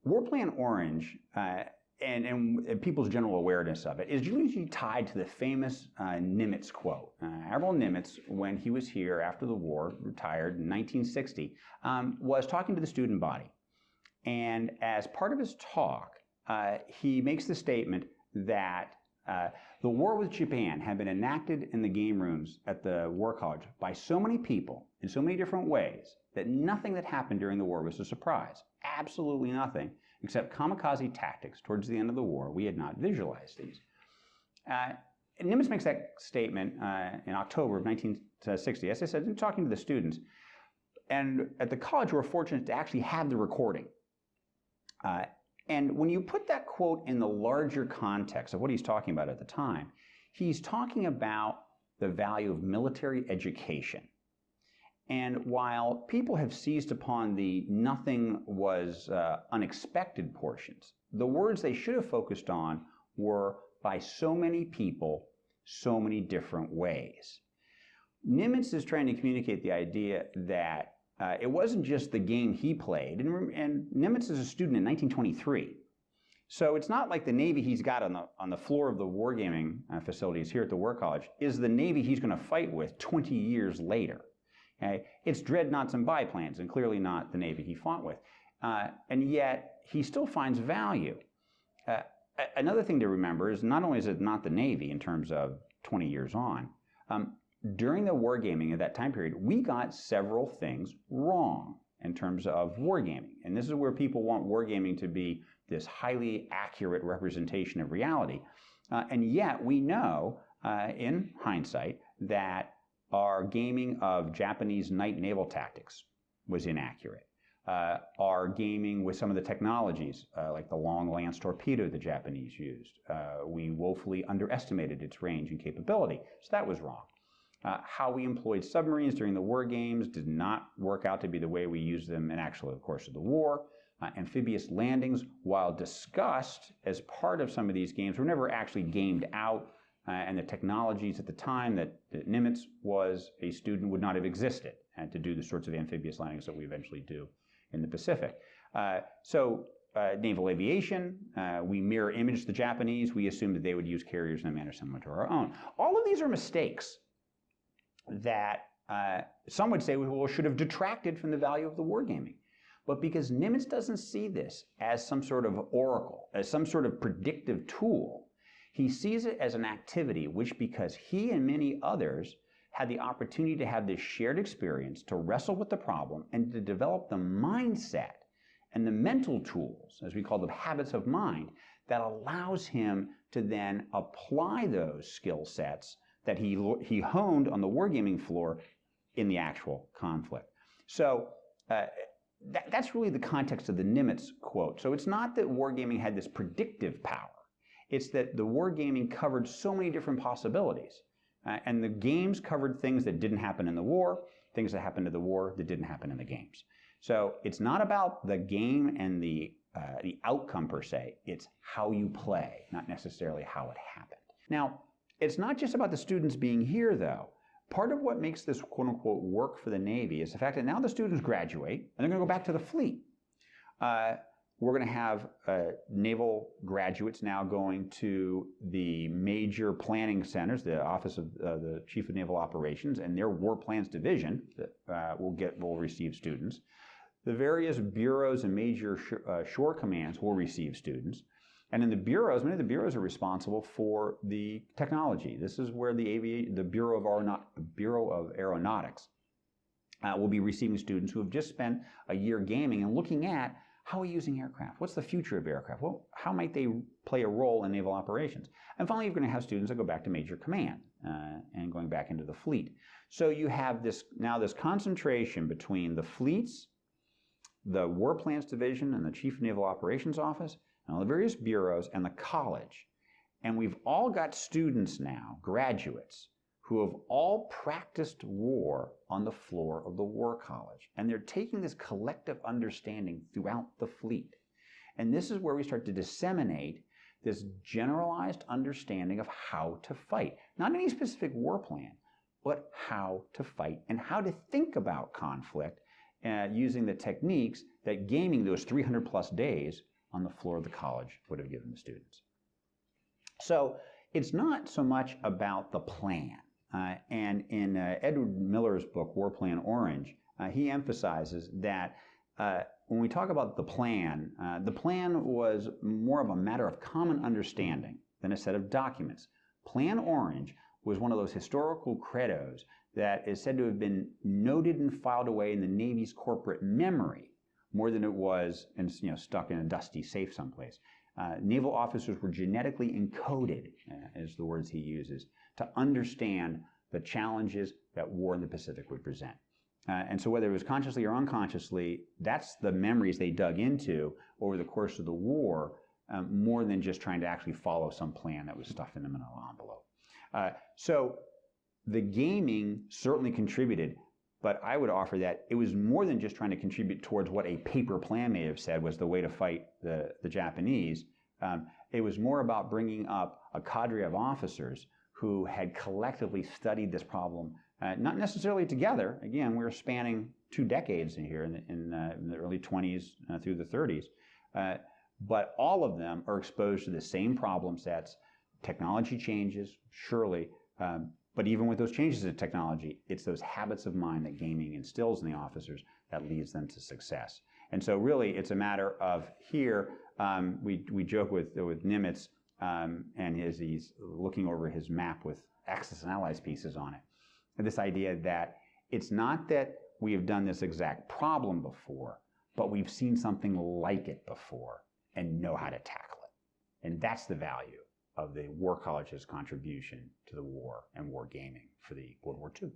War Plan Orange and people's general awareness of it is usually tied to the famous Nimitz quote. Admiral Nimitz, when he was here after the war, retired in 1960, was talking to the student body. And as part of his talk, he makes the statement that the war with Japan had been enacted in the game rooms at the War College by so many people in so many different ways that nothing that happened during the war was a surprise. Absolutely nothing, except kamikaze tactics towards the end of the war. We had not visualized these. Nimitz makes that statement in October of 1960. As I said, talking to the students. And at the college, we were fortunate to actually have the recording. And when you put that quote in the larger context of what he's talking about at the time, he's talking about the value of military education. And while people have seized upon the nothing was unexpected portions, the words they should have focused on were by so many people, so many different ways. Nimitz is trying to communicate the idea that it wasn't just the game he played, and Nimitz is a student in 1923. So it's not like the Navy he's got on the floor of the wargaming facilities here at the War College is the Navy he's going to fight with 20 years later. Okay? It's dreadnoughts and biplanes, and clearly not the Navy he fought with. And yet, he still finds value. Another thing to remember is not only is it not the Navy in terms of 20 years on, during the wargaming of that time period, we got several things wrong in terms of wargaming. And this is where people want wargaming to be this highly accurate representation of reality. And yet we know, in hindsight, that our gaming of Japanese night naval tactics was inaccurate. Our gaming with some of the technologies, like the long lance torpedo the Japanese used, we woefully underestimated its range and capability. So that was wrong. How we employed submarines during the war games did not work out to be the way we used them in actual course of the war. Amphibious landings, while discussed as part of some of these games, were never actually gamed out, and the technologies at the time that Nimitz was a student would not have existed to do the sorts of amphibious landings that we eventually do in the Pacific. Naval aviation, we mirror image the Japanese. We assumed that they would use carriers in a manner similar to our own. All of these are mistakes that some would say should have detracted from the value of the wargaming. But because Nimitz doesn't see this as some sort of oracle, as some sort of predictive tool, he sees it as an activity which, because he and many others had the opportunity to have this shared experience, to wrestle with the problem, and to develop the mindset and the mental tools, as we call them, habits of mind, that allows him to then apply those skill sets that he honed on the wargaming floor in the actual conflict. So that's really the context of the Nimitz quote. So it's not that wargaming had this predictive power. It's that the wargaming covered so many different possibilities. And the games covered things that didn't happen in the war, things that happened in the war that didn't happen in the games. So it's not about the game and the outcome per se. It's how you play, not necessarily how it happened. Now, it's not just about the students being here, though. Part of what makes this quote-unquote work for the Navy is the fact that now the students graduate, and they're going to go back to the fleet. We're going to have naval graduates now going to the major planning centers, the Office of the Chief of Naval Operations, and their War Plans Division that will receive students. The various bureaus and major shore commands will receive students. And in the bureaus, many of the bureaus are responsible for the technology. This is where the Bureau of Aeronautics will be receiving students who have just spent a year gaming and looking at how are we using aircraft? What's the future of aircraft? Well, how might they play a role in naval operations? And finally, you're going to have students that go back to major command and going back into the fleet. So you have this concentration between the fleets, the War Plans Division, and the Chief of Naval Operations Office, and all the various bureaus, and the college. And we've all got students now, graduates, who have all practiced war on the floor of the War College. And they're taking this collective understanding throughout the fleet. And this is where we start to disseminate this generalized understanding of how to fight. Not any specific war plan, but how to fight and how to think about conflict using the techniques that gaming those 300 plus days on the floor of the college would have given the students. So it's not so much about the plan. And in Edward Miller's book, War Plan Orange, he emphasizes that when we talk about the plan was more of a matter of common understanding than a set of documents. Plan Orange was one of those historical credos that is said to have been noted and filed away in the Navy's corporate memory more than it was stuck in a dusty safe someplace. Naval officers were genetically encoded, is the words he uses, to understand the challenges that war in the Pacific would present. And so whether it was consciously or unconsciously, that's the memories they dug into over the course of the war, more than just trying to actually follow some plan that was stuffed in a manila envelope. So the gaming certainly contributed, but I would offer that it was more than just trying to contribute towards what a paper plan may have said was the way to fight the Japanese. It was more about bringing up a cadre of officers who had collectively studied this problem, not necessarily together. Again, we were spanning 2 decades in here in the early 20s through the 30s. But all of them are exposed to the same problem sets. Technology changes, surely, but even with those changes in technology, it's those habits of mind that gaming instills in the officers that leads them to success. And so really, it's a matter of here, we joke with Nimitz, and he's looking over his map with Axis and Allies pieces on it. And this idea that it's not that we have done this exact problem before, but we've seen something like it before and know how to tackle it. And that's the value of the War College's contribution to the war and war gaming for the World War II.